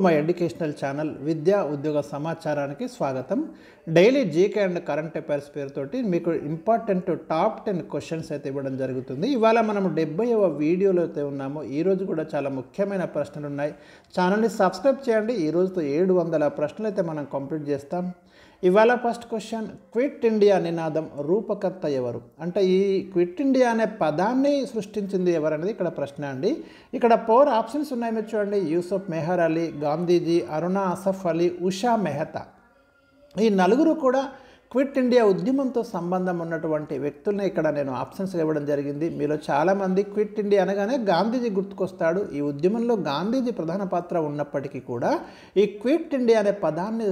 My educational channel విద్యా ఉద్యోగ సమాచారానికి స్వాగతం. Daily GK and current affairs పేరుతోటి మీకు ఇంపార్టెంట్ టాప్ 10 క్వశ్చన్స్ అయితే ఇవ్వడం జరుగుతుంది. ఇవాళ మనం 70వ వీడియోలో అయితే ఉన్నాము. ఈరోజు కూడా చాలా ముఖ్యమైన ప్రశ్నలు ఉన్నాయి. ఛానల్ని సబ్స్క్రైబ్ చేయండి. ఈ రోజుతో 700 ప్రశ్నలు అయితే మనం కంప్లీట్ చేస్తాం. ఇవాళ ఫస్ట్ క్వశ్చన్, క్విట్ ఇండియా నినాదం రూపకర్త ఎవరు? అంటే ఈ క్విట్ ఇండియా అనే పదాన్ని సృష్టించింది ఎవరనేది ఇక్కడ ప్రశ్న అండి. ఇక్కడ 4 ఆప్షన్స్ ఉన్నాయి, మీరు చూడండి. యూసుఫ్ మెహర్ అలీ, గాంధీజీ, అరుణా అసఫ్ అలీ, ఉషా మెహతా. ఈ నలుగురు కూడా క్విట్ ఇండియా ఉద్యమంతో సంబంధం ఉన్నటువంటి వ్యక్తుల్ని ఇక్కడ నేను ఆప్షన్స్ ఇవ్వడం జరిగింది. మీలో చాలామంది క్విట్ ఇండియా అనగానే గాంధీజీ గుర్తుకొస్తాడు. ఈ ఉద్యమంలో గాంధీజీ ప్రధాన పాత్ర ఉన్నప్పటికీ కూడా ఈ క్విట్ ఇండియా అనే పదాన్ని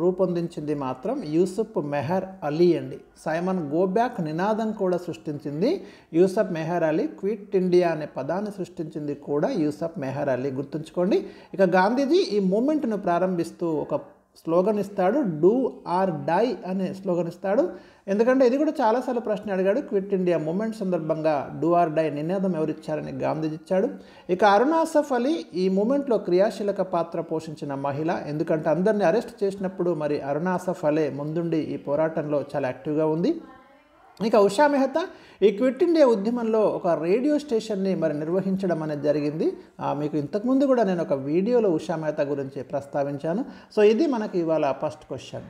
రూపొందించింది మాత్రం యూసుఫ్ మెహర్ అలీ అండి. సైమన్ గోబ్యాక్ నినాదం కూడా సృష్టించింది యూసుఫ్ మెహర్ అలీ. క్విట్ ఇండియా అనే పదాన్ని సృష్టించింది కూడా యూసుఫ్ మెహర్ అలీ, గుర్తుంచుకోండి. ఇక గాంధీజీ ఈ మూమెంట్ను ప్రారంభిస్తూ ఒక స్లోగన్ ఇస్తాడు, డూ ఆర్ డై అనే స్లోగన్ ఇస్తాడు. ఎందుకంటే ఇది కూడా చాలాసార్లు ప్రశ్న అడిగాడు. క్విట్ ఇండియా మూమెంట్ సందర్భంగా డూ ఆర్ డై నినాదం ఎవరు ఇచ్చారని గాంధీజీ ఇచ్చాడు. ఇక అరుణా అసఫ్ అలీ ఈ మూమెంట్లో క్రియాశీలక పాత్ర పోషించిన మహిళ. ఎందుకంటే అందరినీ అరెస్ట్ చేసినప్పుడు మరి అరుణా అసఫ్ అలీ ముందుండి ఈ పోరాటంలో చాలా యాక్టివ్గా ఉంది. ఇక ఉషా మెహతా ఈ క్విట్ ఇండియా ఉద్యమంలో ఒక రేడియో స్టేషన్ని మరి నిర్వహించడం అనేది జరిగింది. మీకు ఇంతకుముందు కూడా నేను ఒక వీడియోలో ఉషా మెహతా గురించి ప్రస్తావించాను. సో ఇది మనకి ఇవాళ ఫస్ట్ క్వశ్చన్.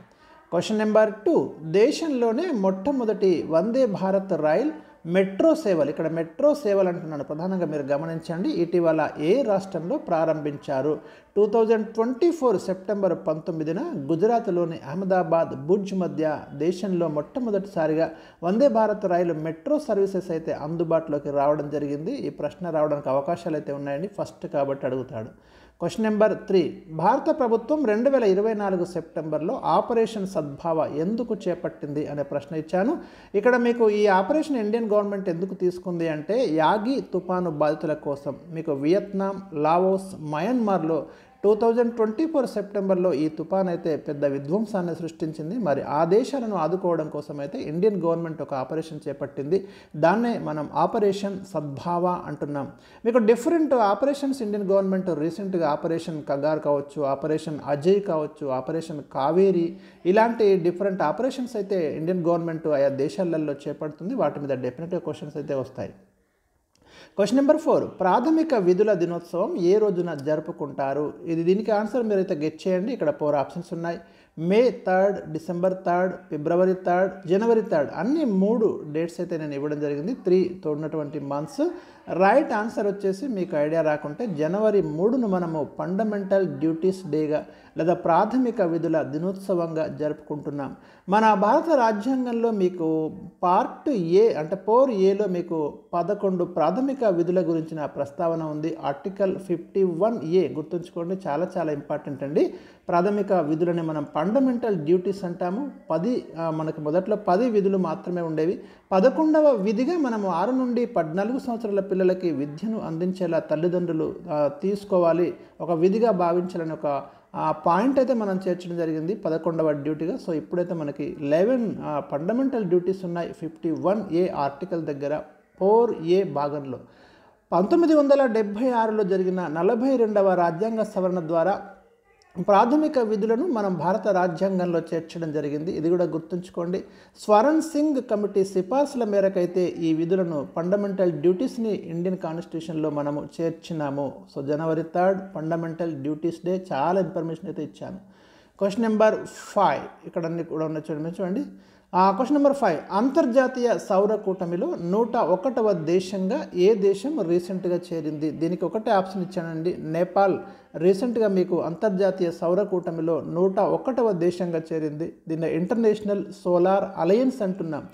క్వశ్చన్ నెంబర్ 2, దేశంలోనే మొట్టమొదటి వందే భారత్ రైల్ మెట్రో సేవలు, ఇక్కడ మెట్రో సేవలు అంటున్నాను ప్రధానంగా మీరు గమనించండి, ఇటీవల ఏ రాష్ట్రంలో ప్రారంభించారు? 2024 సెప్టెంబర్ 19న గుజరాత్లోని అహ్మదాబాద్ భుజ్ మధ్య దేశంలో మొట్టమొదటిసారిగా వందే భారత్ రైలు మెట్రో సర్వీసెస్ అయితే అందుబాటులోకి రావడం జరిగింది. ఈ ప్రశ్న రావడానికి అవకాశాలు అయితే ఉన్నాయండి, ఫస్ట్ కాబట్టి అడుగుతాడు. క్వశ్చన్ నెంబర్ 3, భారత ప్రభుత్వం 2024 సెప్టెంబర్లో ఆపరేషన్ సద్భావ ఎందుకు చేపట్టింది అనే ప్రశ్న ఇచ్చాను. ఇక్కడ మీకు ఈ ఆపరేషన్ ఇండియన్ గవర్నమెంట్ ఎందుకు తీసుకుంది అంటే యాగి తుఫాను బాధితుల కోసం. మీకు వియత్నాం, లావోస్, మయన్మార్లో 2024 సెప్టెంబర్లో ఈ తుఫాన్ అయితే పెద్ద విధ్వంసాన్ని సృష్టించింది. మరి ఆ దేశాలను ఆదుకోవడం కోసం అయితే ఇండియన్ గవర్నమెంట్ ఒక ఆపరేషన్ చేపట్టింది. దాన్నే మనం ఆపరేషన్ సద్భావ అంటున్నాం. మీకు డిఫరెంట్ ఆపరేషన్స్ ఇండియన్ గవర్నమెంట్ రీసెంట్గా ఆపరేషన్ కగార్ కావచ్చు, ఆపరేషన్ అజయ్ కావచ్చు, ఆపరేషన్ కావేరి, ఇలాంటి డిఫరెంట్ ఆపరేషన్స్ అయితే ఇండియన్ గవర్నమెంట్ ఆయా దేశాలలో చేపడుతుంది. వాటి మీద డెఫినెట్గా క్వశ్చన్స్ అయితే వస్తాయి. క్వశ్చన్ నెంబర్ 4, ప్రాథమిక విధుల దినోత్సవం ఏ రోజున జరుపుకుంటారు? దీనికి ఆన్సర్ మీరైతే గెట్ చేయండి. ఇక్కడ 4 ఆప్షన్స్ ఉన్నాయి. మే 3, డిసెంబర్ 3, ఫిబ్రవరి 3, జనవరి 3. అన్ని 3 డేట్స్ అయితే నేను ఇవ్వడం జరిగింది. 3తో ఉన్నటువంటి మంత్స్. రైట్ ఆన్సర్ వచ్చేసి మీకు ఐడియా రాకుంటే జనవరి 3ను మనము ఫండమెంటల్ డ్యూటీస్ డేగా లేదా ప్రాథమిక విధుల దినోత్సవంగా జరుపుకుంటున్నాం. మన భారత రాజ్యాంగంలో మీకు పార్ట్ ఏ అంటే 4Aలో మీకు 11 ప్రాథమిక విధుల గురించిన ప్రస్తావన ఉంది. ఆర్టికల్ 51A గుర్తుంచుకోండి, చాలా చాలా ఇంపార్టెంట్ అండి. ప్రాథమిక విధులని మనం ఫండమెంటల్ డ్యూటీస్ అంటాము. మనకు మొదట్లో 10 విధులు మాత్రమే ఉండేవి. 11వ విధిగా మనము 6 నుండి 14 సంవత్సరాల పిల్లలకి విద్యను అందించేలా తల్లిదండ్రులు తీసుకోవాలి, ఒక విధిగా భావించాలని ఒక పాయింట్ అయితే మనం చేర్చడం జరిగింది 11వ డ్యూటీగా. సో ఇప్పుడైతే మనకి 11 ఫండమెంటల్ డ్యూటీస్ ఉన్నాయి 51A ఆర్టికల్ దగ్గర 4A భాగంలో. 1976లో జరిగిన 42వ రాజ్యాంగ సవరణ ద్వారా ప్రాథమిక విధులను మనం భారత రాజ్యాంగంలో చేర్చడం జరిగింది. ఇది కూడా గుర్తుంచుకోండి. స్వరణ్ సింగ్ కమిటీ సిఫార్సుల మేరకైతే ఈ విధులను ఫండమెంటల్ డ్యూటీస్ని ఇండియన్ కాన్స్టిట్యూషన్లో మనము చేర్చినాము. సో జనవరి 3 ఫండమెంటల్ డ్యూటీస్ డే. చాలా ఇన్ఫర్మేషన్ అయితే ఇచ్చాను. క్వశ్చన్ నెంబర్ 5, ఇక్కడ అన్ని కూడా ఉన్న చూడండి. క్వశ్చన్ నెంబర్ 5, అంతర్జాతీయ సౌర కూటమిలో 101వ దేశంగా ఏ దేశం రీసెంట్గా చేరింది? దీనికి ఒకటే ఆప్షన్ ఇచ్చానండి, నేపాల్. రీసెంట్గా మీకు అంతర్జాతీయ సౌర కూటమిలో 101వ దేశంగా చేరింది. దీన్ని ఇంటర్నేషనల్ సోలార్ అలయన్స్ అంటున్నాం.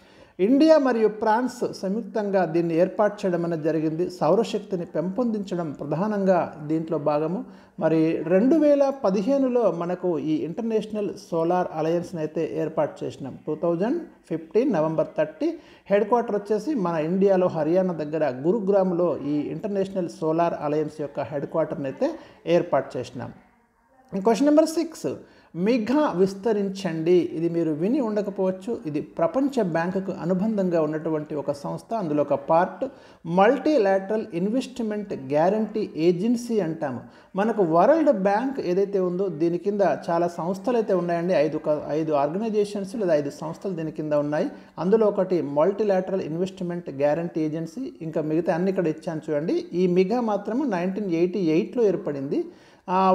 ఇండియా మరియు ఫ్రాన్స్ సంయుక్తంగా దీన్ని ఏర్పాటు చేయడం అనేది జరిగింది. సౌరశక్తిని పెంపొందించడం ప్రధానంగా దీంట్లో భాగము. మరి 2015లో మనకు ఈ ఇంటర్నేషనల్ సోలార్ అలయన్స్ని అయితే ఏర్పాటు చేసినాం. 2015 నవంబర్ 30. హెడ్ క్వార్టర్ వచ్చేసి మన ఇండియాలో హర్యానా దగ్గర గురుగ్రామ్లో ఈ ఇంటర్నేషనల్ సోలార్ అలయన్స్ యొక్క హెడ్ క్వార్టర్ని అయితే ఏర్పాటు చేసినాం. క్వశ్చన్ నెంబర్ 6, మిగా విస్తరించండి. ఇది మీరు విని ఉండకపోవచ్చు. ఇది ప్రపంచ బ్యాంకుకు అనుబంధంగా ఉన్నటువంటి ఒక సంస్థ. అందులో ఒక part multilateral investment guarantee agency అంటాము. మనకు వరల్డ్ బ్యాంక్ ఏదైతే ఉందో దీని కింద చాలా సంస్థలు అయితే ఉన్నాయండి. ఐదు ఆర్గనైజేషన్స్ లేదా 5 సంస్థలు దీని కింద ఉన్నాయి. అందులో ఒకటి మల్టీలాటరల్ ఇన్వెస్ట్మెంట్ గ్యారంటీ ఏజెన్సీ. ఇంకా మిగతా అన్ని ఇక్కడ ఇచ్చాను చూడండి. ఈ మిగా మాత్రము 1988లో ఏర్పడింది.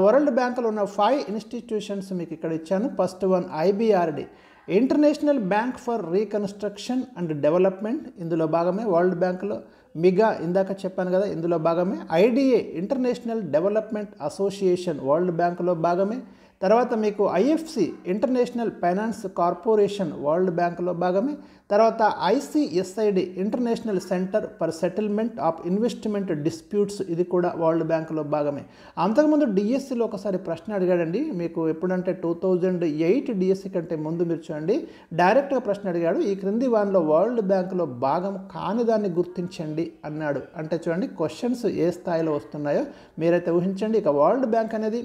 వరల్డ్ బ్యాంకులో ఉన్న 5 ఇన్స్టిట్యూషన్స్ మీకు ఇక్కడ ఇచ్చాను. First one IBRD, international bank for reconstruction and development, ఇందులో భాగమే. వరల్డ్ బ్యాంకులో మిగా ఇందాక చెప్పాను కదా, ఇందులో భాగమే. IDA, international development association, world బ్యాంకులో భాగమే. తర్వాత మీకు IFC, international finance corporation, world బ్యాంకులో భాగమే. తర్వాత ICSID, international centre for settlement of investment disputes, ఇది కూడా వరల్డ్ బ్యాంకులో భాగమే. అంతకుముందు డిఎస్సిలో ఒకసారి ప్రశ్న అడిగాడండి మీకు. ఎప్పుడంటే 2008 డిఎస్సి కంటే ముందు మీరు చూడండి, డైరెక్ట్గా ప్రశ్న అడిగాడు. ఈ క్రింది వానిలో వరల్డ్ బ్యాంకులో భాగం కాని దాన్ని గుర్తించండి అన్నాడు. అంటే చూడండి క్వశ్చన్స్ ఏ స్థాయిలో వస్తున్నాయో మీరైతే ఊహించండి. ఇక వరల్డ్ బ్యాంక్ అనేది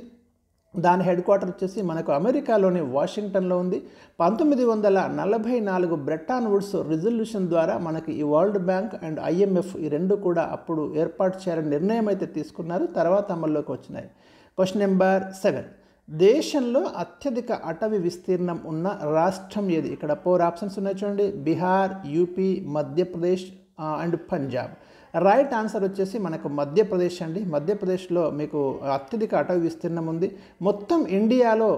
దాని హెడ్ క్వార్టర్ వచ్చేసి మనకు అమెరికాలోని వాషింగ్టన్లో ఉంది. 1944 బ్రెట్టాన్ వుడ్స్ రిజల్యూషన్ ద్వారా మనకి ఈ వరల్డ్ బ్యాంక్ అండ్ IMF ఈ రెండు కూడా అప్పుడు ఏర్పాటు చేయాలని నిర్ణయం అయితే తీసుకున్నారు. తర్వాత అమల్లోకి వచ్చినాయి. క్వశ్చన్ నెంబర్ 7, దేశంలో అత్యధిక అటవీ విస్తీర్ణం ఉన్న రాష్ట్రం ఏది? ఇక్కడ 4 ఆప్షన్స్ ఉన్నాయి చూడండి. Bihar, UP, Madhya Pradesh and Punjab. Right answer వచ్చేసి మనకు మధ్యప్రదేశ్ అండి. మధ్యప్రదేశ్లో మీకు అత్యధిక అటవీ విస్తీర్ణం ఉంది. మొత్తం ఇండియాలో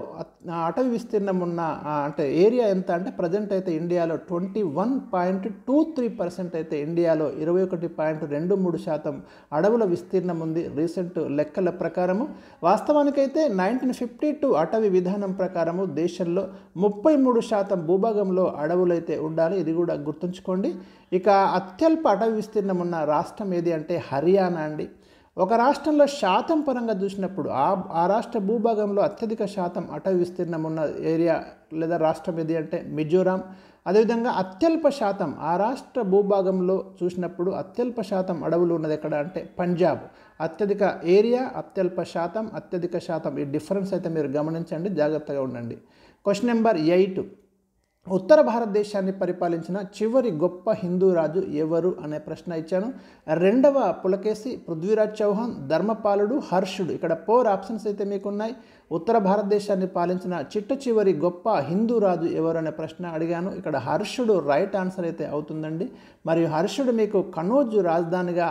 అటవీ విస్తీర్ణం ఉన్న అంటే ఏరియా ఎంత అంటే ప్రజెంట్ అయితే ఇండియాలో 21.23% అయితే ఇండియాలో 21.23% అడవుల విస్తీర్ణం ఉంది రీసెంట్ లెక్కల ప్రకారము. వాస్తవానికైతే 1952 అటవీ విధానం ప్రకారము దేశంలో 33% భూభాగంలో అడవులైతే ఉండాలి. ఇది కూడా గుర్తుంచుకోండి. ఇక అత్యల్ప అటవీ విస్తీర్ణం ఉన్న రాష్ట్రం ఏది అంటే హర్యానా అండి. ఒక రాష్ట్రంలో శాతం పరంగా చూసినప్పుడు ఆ రాష్ట్ర భూభాగంలో అత్యధిక శాతం అటవీ విస్తీర్ణం ఉన్న ఏరియా లేదా రాష్ట్రం ఏది అంటే మిజోరాం. అదేవిధంగా అత్యల్ప శాతం ఆ రాష్ట్ర భూభాగంలో చూసినప్పుడు అత్యల్ప శాతం అడవులు ఉన్నది ఎక్కడ అంటే పంజాబ్. అత్యధిక ఏరియా, అత్యల్ప శాతం ఈ డిఫరెన్స్ అయితే మీరు గమనించండి, జాగ్రత్తగా ఉండండి. క్వశ్చన్ నెంబర్ 8, ఉత్తర భారతదేశాన్ని పరిపాలించిన చివరి గొప్ప హిందూ రాజు ఎవరు అనే ప్రశ్న ఇచ్చాను. 2వ పులకేశి, పృథ్వీరాజ్ చౌహాన్, ధర్మపాలుడు, హర్షుడు. ఇక్కడ 4 ఆప్షన్స్ అయితే మీకు ఉన్నాయి. ఉత్తర భారతదేశాన్ని పాలించిన చిట్ట చివరి గొప్ప హిందూ రాజు ఎవరు అనే ప్రశ్న అడిగాను. ఇక్కడ హర్షుడు రైట్ ఆన్సర్ అయితే అవుతుందండి. మరియు హర్షుడు మీకు కనౌజ్ రాజధానిగా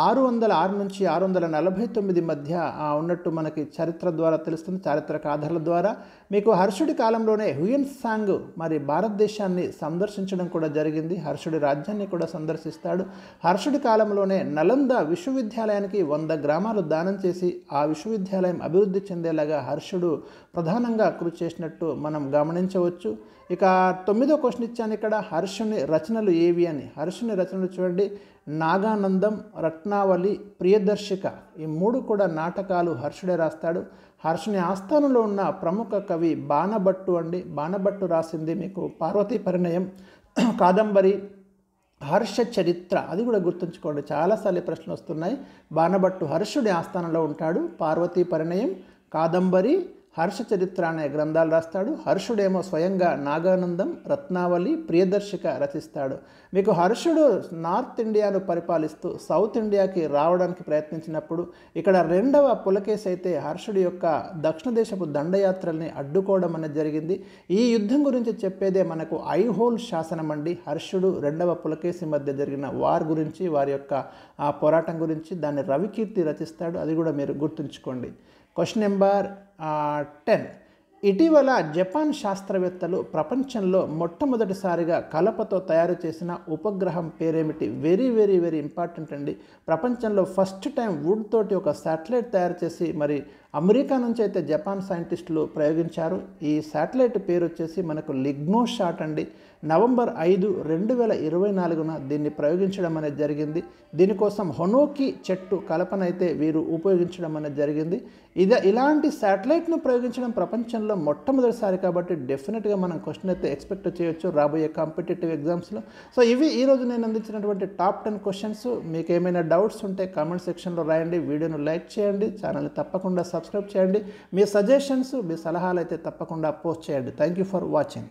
606 నుంచి 649 మధ్య ఉన్నట్టు మనకి చరిత్ర ద్వారా తెలుస్తుంది, చారిత్రక ఆధారాల ద్వారా. మీకు హర్షుడి కాలంలోనే హ్యూయన్ సాంగ్ మరి భారతదేశాన్ని సందర్శించడం కూడా జరిగింది. హర్షుడి రాజ్యాన్ని కూడా సందర్శిస్తాడు. హర్షుడి కాలంలోనే నలంద విశ్వవిద్యాలయానికి 100 గ్రామాలు దానం చేసి ఆ విశ్వవిద్యాలయం అభివృద్ధి చెందేలాగా హర్షుడు ప్రధానంగా కృషి చేసినట్టు మనం గమనించవచ్చు. ఇక 9వ క్వశ్చన్ ఇచ్చాను ఇక్కడ, హర్షుని రచనలు ఏవి అని. హర్షుని రచనలు చూడండి, నాగానందం, రత్నావళి, ప్రియదర్శిక, ఈ 3 కూడా నాటకాలు హర్షుడే రాస్తాడు. హర్షుని ఆస్థానంలో ఉన్న ప్రముఖ కవి బాణభట్టు అండి. బాణభట్టు రాసింది మీకు పార్వతీ పరిణయం, కాదంబరి, హర్ష చరిత్ర, అది కూడా గుర్తుంచుకోండి, చాలాసార్లు ప్రశ్నలు వస్తున్నాయి. బాణభట్టు హర్షుడి ఆస్థానంలో ఉంటాడు. పార్వతీ పరిణయం, కాదంబరి, హర్ష చరిత్ర అనే గ్రంథాలు రాస్తాడు. హర్షుడేమో స్వయంగా నాగానందం, రత్నావళి, ప్రియదర్శిక రచిస్తాడు. మీకు హర్షుడు నార్త్ ఇండియాను పరిపాలిస్తూ సౌత్ ఇండియాకి రావడానికి ప్రయత్నించినప్పుడు ఇక్కడ 2వ పులకేశి అయితే హర్షుడి యొక్క దక్షిణ దేశపు దండయాత్రల్ని అడ్డుకోవడం అనేది జరిగింది. ఈ యుద్ధం గురించి చెప్పేదే మనకు ఐహోల్ శాసనం అండి. హర్షుడు 2వ పులకేశి మధ్య జరిగిన వార్ గురించి, వారి యొక్క పోరాటం గురించి దాన్ని రవికీర్తి రచిస్తాడు. అది కూడా మీరు గుర్తుంచుకోండి. క్వశ్చన్ నెంబర్ 10, ఇటీవల జపాన్ శాస్త్రవేత్తలు ప్రపంచంలో మొట్టమొదటిసారిగా కలపతో తయారు చేసిన ఉపగ్రహం పేరేమిటి? వెరీ వెరీ వెరీ ఇంపార్టెంట్ అండి. ప్రపంచంలో ఫస్ట్ టైం వుడ్ తోటి ఒక శాటిలైట్ తయారు చేసి మరి అమెరికా నుంచి అయితే జపాన్ సైంటిస్టులు ప్రయోగించారు. ఈ శాటిలైట్ పేరు వచ్చేసి మనకు లిగ్నోషాట్ అండి. నవంబర్ 5, 2024 దీన్ని ప్రయోగించడం అనేది జరిగింది. దీనికోసం హొనోకి చెట్టు కలపనైతే వీరు ఉపయోగించడం అనేది జరిగింది. ఇలాంటి శాటిలైట్ను ప్రయోగించడం ప్రపంచంలో ఛానల్లో మొట్టమొదటిసారి కాబట్టి డెఫినెట్గా మనం క్వశ్చన్ అయితే ఎక్స్పెక్ట్ చేయొచ్చు రాబోయే కాంపిటేటివ్ ఎగ్జామ్స్లో. సో ఇవి ఈరోజు నేను అందించినటువంటి టాప్ 10 క్వశ్చన్స్. మీకు ఏమైనా డౌట్స్ ఉంటే కామెంట్ సెక్షన్లో రాయండి, వీడియోను లైక్ చేయండి, ఛానల్ని తప్పకుండా సబ్స్క్రైబ్ చేయండి, మీ సజెషన్స్ మీ సలహాలు అయితే తప్పకుండా పోస్ట్ చేయండి. Thank you for watching.